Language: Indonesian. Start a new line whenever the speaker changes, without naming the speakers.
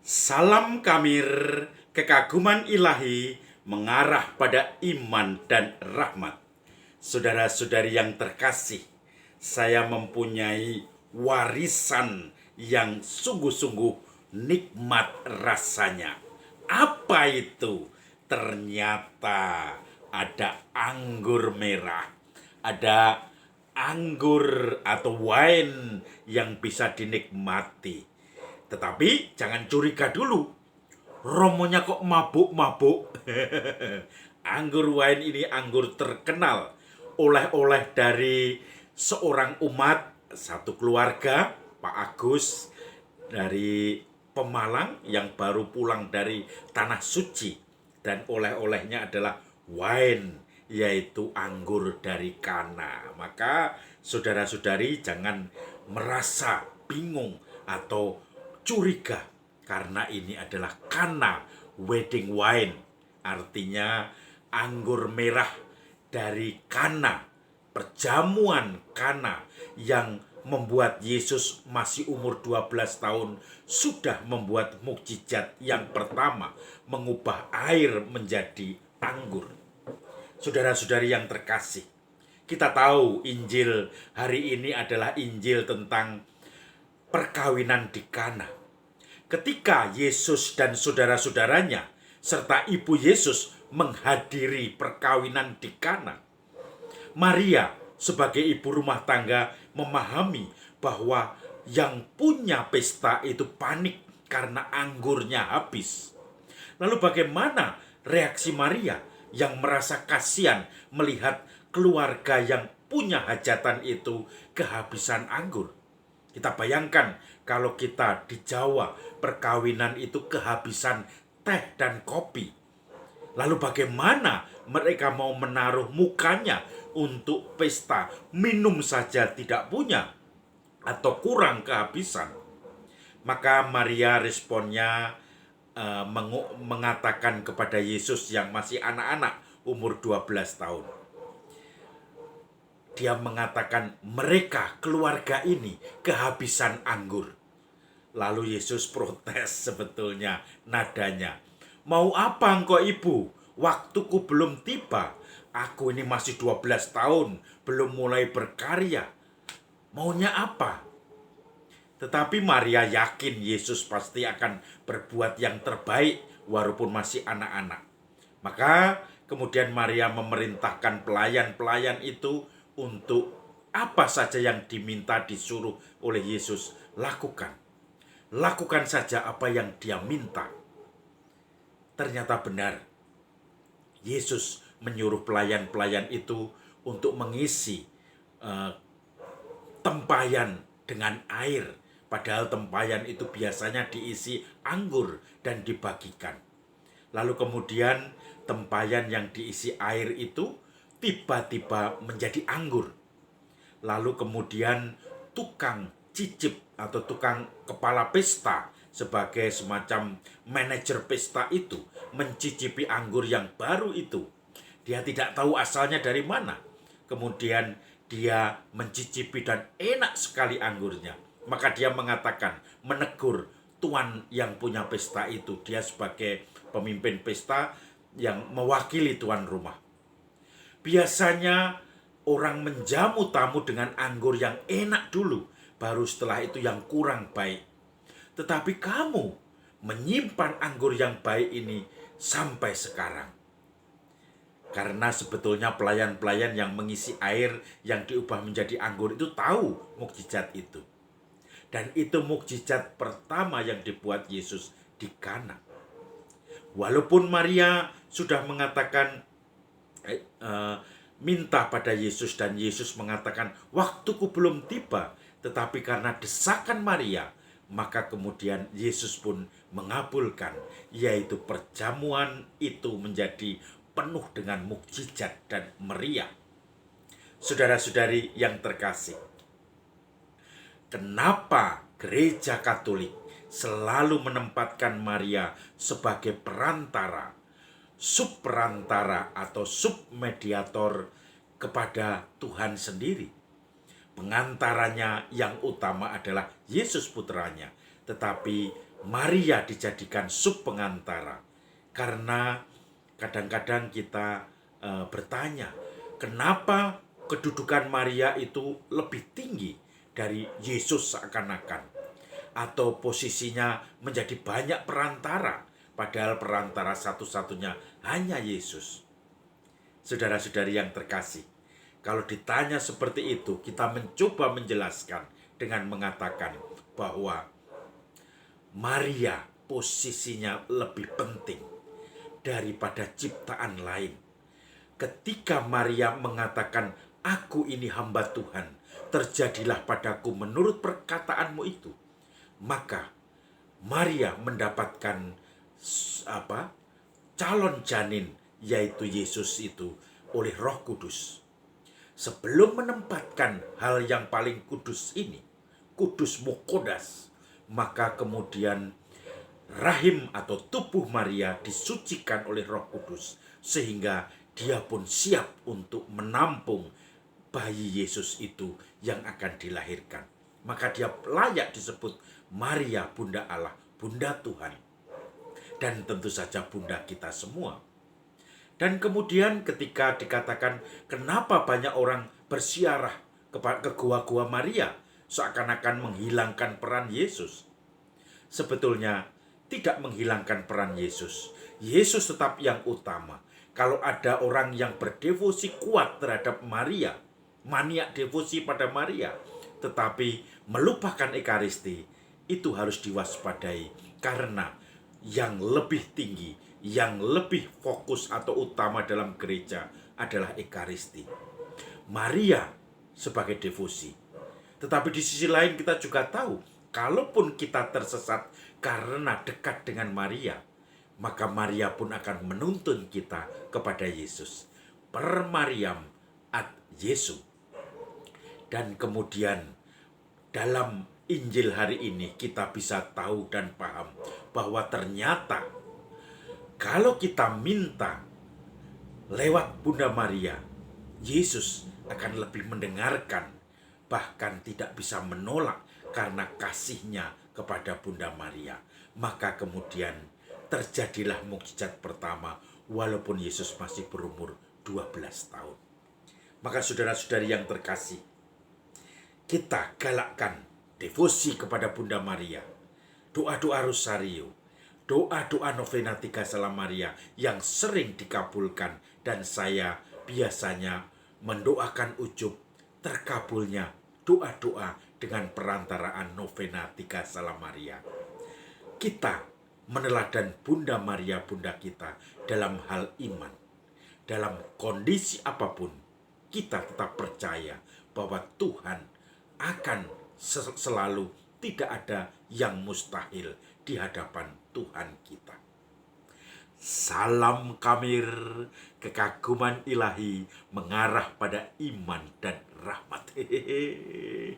Salam Kamir, kekaguman ilahi mengarah pada iman dan rahmat. Saudara-saudari yang terkasih, saya mempunyai warisan yang sungguh-sungguh nikmat rasanya. Apa itu? Ternyata ada anggur merah, ada anggur atau wine yang bisa dinikmati. Tetapi jangan curiga dulu, romonya kok mabuk-mabuk. Anggur wine ini anggur terkenal, oleh-oleh dari seorang umat, satu keluarga, Pak Agus dari Pemalang yang baru pulang dari Tanah Suci. Dan oleh-olehnya adalah wine, yaitu anggur dari Kana. Maka saudara-saudari jangan merasa bingung atau curiga, karena ini adalah Kana wedding wine, artinya anggur merah dari Kana, perjamuan Kana yang membuat Yesus masih umur 12 tahun sudah membuat mukjizat yang pertama, mengubah air menjadi anggur. Saudara-saudari yang terkasih, kita tahu Injil hari ini adalah Injil tentang perkawinan di Kana. Ketika Yesus dan saudara-saudaranya serta ibu Yesus menghadiri perkawinan di Kana, Maria sebagai ibu rumah tangga memahami bahwa yang punya pesta itu panik karena anggurnya habis. Lalu bagaimana reaksi Maria yang merasa kasihan melihat keluarga yang punya hajatan itu kehabisan anggur? Kita bayangkan kalau kita di Jawa perkawinan itu kehabisan teh dan kopi. Lalu bagaimana mereka mau menaruh mukanya untuk pesta, minum saja tidak punya atau kurang kehabisan. Maka Maria responnya mengatakan kepada Yesus yang masih anak-anak umur 12 tahun. Dia mengatakan mereka keluarga ini kehabisan anggur. Lalu Yesus protes sebetulnya nadanya. Mau apa engkau ibu? Waktuku belum tiba. Aku ini masih 12 tahun, belum mulai berkarya. Maunya apa? Tetapi Maria yakin Yesus pasti akan berbuat yang terbaik walaupun masih anak-anak. Maka kemudian Maria memerintahkan pelayan-pelayan itu untuk apa saja yang diminta disuruh oleh Yesus lakukan. Lakukan saja apa yang dia minta. Ternyata benar. Yesus menyuruh pelayan-pelayan itu untuk mengisi tempayan dengan air. Padahal tempayan itu biasanya diisi anggur dan dibagikan. Lalu kemudian tempayan yang diisi air itu tiba-tiba menjadi anggur. Lalu kemudian tukang cicip atau tukang kepala pesta sebagai semacam manajer pesta itu mencicipi anggur yang baru itu. Dia tidak tahu asalnya dari mana. Kemudian dia mencicipi dan enak sekali anggurnya. Maka dia mengatakan, menegur tuan yang punya pesta itu. Dia sebagai pemimpin pesta yang mewakili tuan rumah. Biasanya orang menjamu tamu dengan anggur yang enak dulu, baru setelah itu yang kurang baik. Tetapi kamu menyimpan anggur yang baik ini sampai sekarang. Karena sebetulnya pelayan-pelayan yang mengisi air yang diubah menjadi anggur itu tahu mukjizat itu. Dan itu mukjizat pertama yang dibuat Yesus di Kana. Walaupun Maria sudah mengatakan minta pada Yesus dan Yesus mengatakan waktuku belum tiba, tetapi karena desakan Maria, maka kemudian Yesus pun mengabulkan, yaitu perjamuan itu menjadi penuh dengan mukjizat dan meriah. Saudara-saudari yang terkasih, kenapa Gereja Katolik selalu menempatkan Maria sebagai perantara, subperantara atau submediator kepada Tuhan sendiri? Pengantaranya yang utama adalah Yesus putranya, tetapi Maria dijadikan sub pengantara. Karena kadang-kadang kita bertanya, kenapa kedudukan Maria itu lebih tinggi dari Yesus seakan-akan, atau posisinya menjadi banyak perantara, padahal perantara satu-satunya hanya Yesus. Saudara-saudari yang terkasih, kalau ditanya seperti itu, kita mencoba menjelaskan dengan mengatakan bahwa Maria posisinya lebih penting daripada ciptaan lain. Ketika Maria mengatakan, "Aku ini hamba Tuhan, terjadilah padaku menurut perkataanmu itu," maka Maria mendapatkan calon janin, yaitu Yesus itu, oleh Roh Kudus. Sebelum menempatkan hal yang paling kudus ini, kudus mukodas, maka kemudian rahim atau tubuh Maria disucikan oleh Roh Kudus, sehingga dia pun siap untuk menampung bayi Yesus itu yang akan dilahirkan. Maka dia layak disebut Maria, Bunda Allah, Bunda Tuhan, dan tentu saja Bunda kita semua. Dan kemudian ketika dikatakan kenapa banyak orang bersiarah ke gua-gua Maria, seakan-akan menghilangkan peran Yesus. Sebetulnya tidak menghilangkan peran Yesus. Yesus tetap yang utama. Kalau ada orang yang berdevosi kuat terhadap Maria, maniak devosi pada Maria, tetapi melupakan Ekaristi, itu harus diwaspadai, karena yang lebih tinggi, yang lebih fokus atau utama dalam gereja adalah Ekaristi. Maria sebagai devosi. Tetapi di sisi lain kita juga tahu, kalaupun kita tersesat karena dekat dengan Maria, maka Maria pun akan menuntun kita kepada Yesus. Per Mariam ad Yesu. Dan kemudian dalam Injil hari ini kita bisa tahu dan paham bahwa ternyata kalau kita minta lewat Bunda Maria, Yesus akan lebih mendengarkan, bahkan tidak bisa menolak karena kasihnya kepada Bunda Maria. Maka kemudian terjadilah mukjizat pertama walaupun Yesus masih berumur 12 tahun. Maka saudara-saudari yang terkasih, kita galakkan devosi kepada Bunda Maria, doa-doa rosario, doa-doa novena 3 Salam Maria yang sering dikabulkan, dan saya biasanya mendoakan ujub terkabulnya doa-doa dengan perantaraan novena 3 Salam Maria. Kita meneladan Bunda Maria, Bunda kita, dalam hal iman. Dalam kondisi apapun, kita tetap percaya bahwa Tuhan akan selalu, tidak ada yang mustahil di hadapan Tuhan kita. Salam Kamir, kekaguman ilahi mengarah pada iman dan rahmat. Hehehe.